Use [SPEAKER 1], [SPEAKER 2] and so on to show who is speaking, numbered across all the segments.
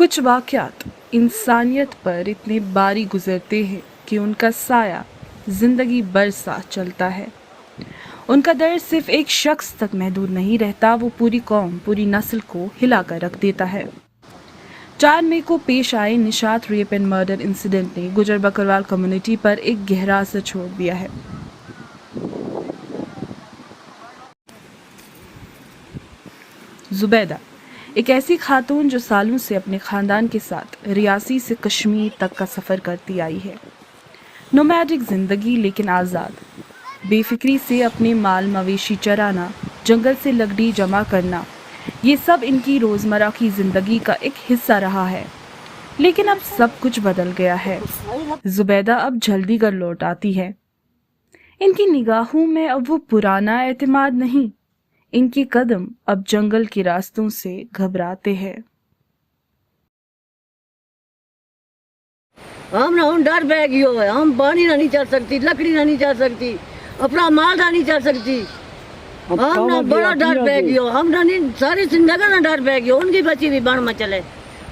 [SPEAKER 1] कुछ वाक़यात इंसानियत पर इतने बारी गुजरते हैं कि उनका साया जिंदगी भर साथ चलता है। उनका दर्द सिर्फ एक शख्स तक महदूद नहीं रहता, वो पूरी कौम, पूरी नस्ल को हिलाकर रख देता है। 4 मई को पेश आए Nishat rape and murder incident ने गुजर बकरवाल कम्युनिटी पर एक गहरा असर छोड़ दिया है। जुबैदा एक ऐसी खातून जो सालों से अपने ख़ानदान के साथ रियासी से कश्मीर तक का सफ़र करती आई है। नोमैडिक ज़िंदगी लेकिन आज़ाद, बेफिक्री से अपने माल मवेशी चराना, जंगल से लकड़ी जमा करना, ये सब इनकी रोज़मर्रा की ज़िंदगी का एक हिस्सा रहा है। लेकिन अब सब कुछ बदल गया है। जुबैदा अब जल्दी घर लौट आती है। इनकी निगाहों में अब वो पुराना एतमाद नहीं, इनके कदम अब जंगल के रास्तों से घबराते हैं।
[SPEAKER 2] हम डर बह गयो है, हम पानी ना नहीं चल सकती, लकड़ी ना नहीं चल सकती, अपना माल ना नहीं चल सकती। हम ना बड़ा डर बह गयो, हम ना नहीं सारी जिंदगी ना डर बह गयो। उनकी बच्ची भी बन में चले,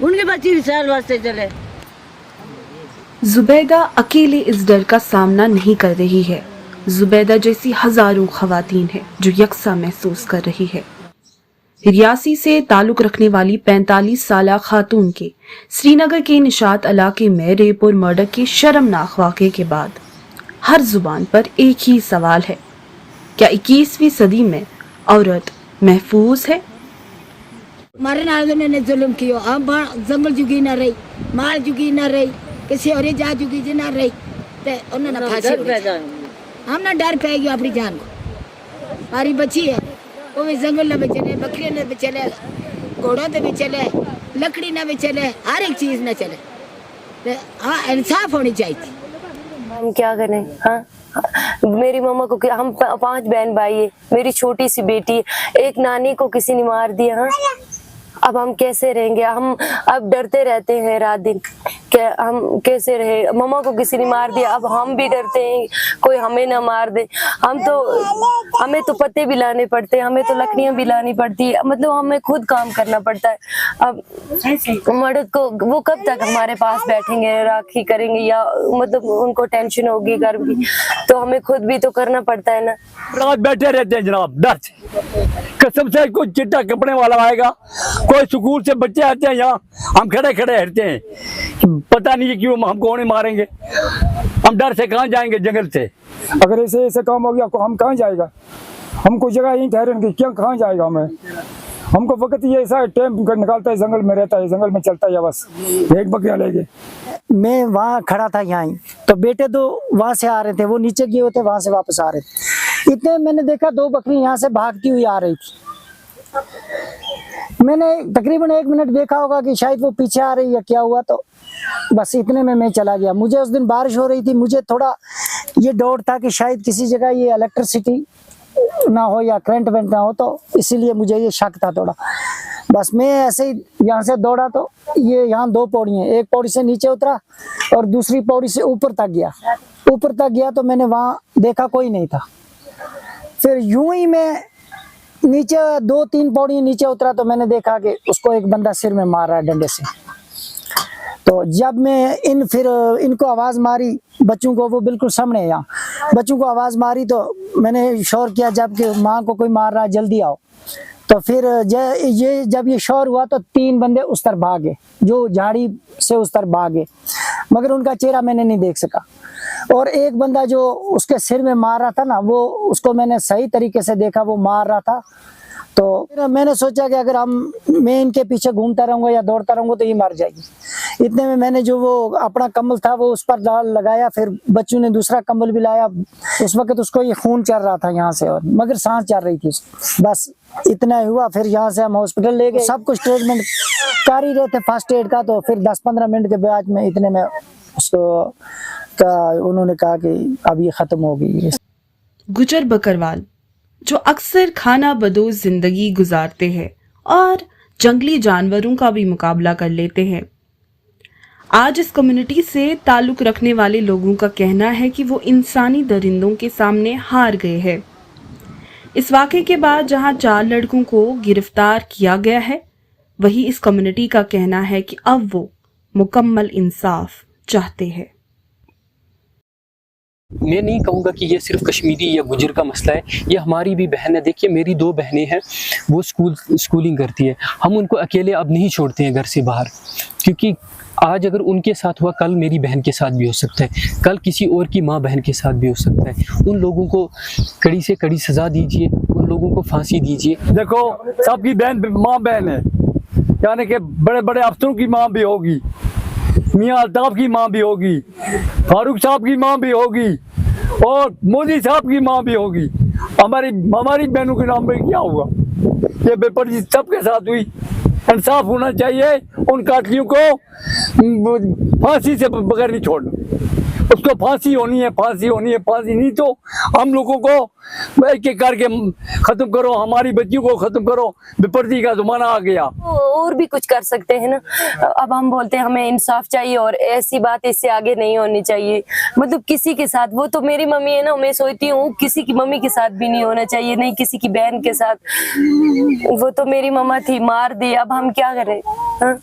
[SPEAKER 2] उनकी बच्ची भी सैल वास्ते चले।
[SPEAKER 1] जुबैदा अकेले इस डर का सामना नहीं कर रही है। जुबैदा जैसी हजारों खवातीन हैं जो यकसा महसूस कर रही है। रियासी से ताल्लुक रखने वाली 45 साला खातून के श्रीनगर के निशात इलाके में रेप और मर्डर के शर्मनाक वाक़े के बाद हर जुबान पर एक ही सवाल है, क्या 21वीं सदी में औरत महफूज है?
[SPEAKER 2] हमारे नाल ने जुल्म कियो, हम जंगल जुगी ना रही, माल जुगी ना रही, किसी और जा जुगी जी ना रही, ते उन्होंने फांसी। हम ना डर पै गया अपनी जान को। हमारी बच्ची है, वो भी जंगल में चले, बकरियों में भी चले, घोड़ों में भी चले, लकड़ी में भी चले, हर एक चीज न चले। हाँ, इंसाफ होनी चाहिए।
[SPEAKER 3] हम क्या करें? हाँ, मेरी मम्मा को हम 5 बहन भाई है, मेरी छोटी सी बेटी है, एक नानी को किसी ने मार दिया। हाँ, अब हम कैसे रहेंगे? हम अब डरते रहते हैं रात दिन, क्या हम कैसे रहे? मम्मा को किसी ने मार दिया, अब हम भी डरते हैं कोई हमें ना मार दे। हमें तो पत्ते भी लाने पड़ते हैं, हमें तो लकड़ियां भी लानी पड़ती है, मतलब हमें खुद काम करना पड़ता है। अब मर्द को वो कब तक हमारे पास बैठेंगे, राखी करेंगे, या मतलब उनको टेंशन होगी घर की, तो हमें खुद भी तो करना पड़ता है ना।
[SPEAKER 4] रात बैठे रहते हैं जनाब, डर कसम से। कोई चिट्टा कपड़े वाला आएगा, कोई स्कूल से बच्चे आते हैं, यहाँ हम खड़े खड़े हटते हैं, पता नहीं क्यों हमको उन्हें मारेंगे। हम डर से कहाँ जाएंगे जंगल से?
[SPEAKER 5] अगर ऐसे ऐसे काम हो गया हम कहाँ जाएगा? हमको जगह यहीं ठहरने की, क्या कहाँ जाएगा हमें? हमको वक्त ये ऐसा टाइम निकालता है, जंगल में रहता है, जंगल में चलता है, बस एक बकरियां लेके।
[SPEAKER 6] मैं वहाँ खड़ा था यहाँ ही, तो बेटे तो वहाँ से आ रहे थे, वो नीचे गए होते, वहाँ से वापस आ रहे थे। इतने मैंने देखा 2 बकरी यहाँ से भागती हुई आ रही थी। मैंने तकरीबन 1 मिनट देखा होगा कि शायद वो पीछे आ रही है, क्या हुआ, तो बस इतने में मैं चला गया। मुझे उस दिन बारिश हो रही थी, मुझे थोड़ा ये डर था कि शायद किसी जगह ये इलेक्ट्रिसिटी ना हो या करंट वेंट ना हो, तो इसीलिए मुझे ये शक था थोड़ा। बस मैं ऐसे ही यहाँ से दौड़ा, तो ये यहाँ 2 पौड़ी हैं, एक पौड़ी से नीचे उतरा और दूसरी पौड़ी से ऊपर तक गया। ऊपर तक गया तो मैंने वहाँ देखा कोई नहीं था। फिर यूं ही मैं नीचे 2-3 पौड़ी नीचे उतरा तो मैंने देखा कि उसको एक बंदा सिर में मार रहा है डंडे से। तो जब मैं फिर इनको आवाज़ मारी, बच्चों को, वो बिल्कुल सामने यहाँ, बच्चों को आवाज़ मारी तो मैंने शोर किया जब कि माँ को कोई मार रहा है, जल्दी आओ। तो फिर जब ये शोर हुआ तो 3 बंदे उस तरफ भागे, जो झाड़ी से उस तरफ भागे, मगर उनका चेहरा मैंने नहीं देख सका। और एक बंदा जो उसके सिर में मार रहा था ना, वो उसको मैंने सही तरीके से देखा, वो मार रहा था। तो फिर मैंने सोचा कि अगर मैं इनके पीछे घूमता रहूँगा या दौड़ता रहूँगा तो ये मर जाएगी। इतने में मैंने जो वो अपना कंबल था वो उस पर लगाया, फिर बच्चों ने दूसरा कंबल भी लाया। उस वक्त उसको ये खून चल रहा था यहाँ से, और मगर सांस चल रही थी। बस इतना ही हुआ। फिर यहाँ से हम हॉस्पिटल ले गए, सब कुछ ट्रीटमेंट कर ही रहे थे फर्स्ट एड का। तो फिर 10-15 मिनट के बाद में इतने में उसको उन्होंने कहा कि अब ये खत्म हो गई।
[SPEAKER 1] गुजर बकरवाल जो अक्सर खाना बदोश जिंदगी गुजारते हैं और जंगली जानवरों का भी मुकाबला कर लेते हैं, आज इस कम्युनिटी से ताल्लुक रखने वाले लोगों का कहना है कि वो इंसानी दरिंदों के सामने हार गए हैं। इस वाक़े के बाद जहां 4 लड़कों को गिरफ्तार किया गया है, वही इस कम्युनिटी का कहना है कि अब वो मुकम्मल इंसाफ चाहते हैं।
[SPEAKER 7] मैं नहीं कहूँगा कि ये सिर्फ कश्मीरी या गुजर का मसला है, ये हमारी भी बहन है। देखिए मेरी 2 बहनें हैं, वो स्कूलिंग करती है। हम उनको अकेले अब नहीं छोड़ते हैं घर से बाहर, क्योंकि आज अगर उनके साथ हुआ कल मेरी बहन के साथ भी हो सकता है, कल किसी और की माँ बहन के साथ भी हो सकता है। उन लोगों को कड़ी से कड़ी सज़ा दीजिए, उन लोगों को फांसी दीजिए।
[SPEAKER 4] देखो सबकी बहन माँ बहन है, यानी कि बड़े बड़े अफसरों की माँ भी होगी, मियाँ अल्ताफ की माँ भी होगी, फारूक साहब की माँ भी होगी और मोदी साहब की माँ भी होगी। हमारी बहनों के नाम पे क्या हुआ? ये बेपरवाही सबके साथ हुई। इंसाफ होना चाहिए, उन कातलियों को फांसी से बगैर नहीं छोड़ना, उसको फांसी होनी है, फांसी होनी है, फांसी नहीं तो हम लोगों को एक एक करके खत्म करो, हमारी बच्चियों को खत्म करो। बेपरवाही का जमाना आ गया।
[SPEAKER 3] और भी कुछ कर सकते हैं ना। अब हम बोलते हैं हमें इंसाफ चाहिए और ऐसी बात इससे आगे नहीं होनी चाहिए। मतलब किसी के साथ, वो तो मेरी मम्मी है ना, मैं सोचती हूँ किसी की मम्मी के साथ भी नहीं होना चाहिए, नहीं किसी की बहन के साथ। वो तो मेरी मम्मा थी, मार दी, अब हम क्या करें? हाँ?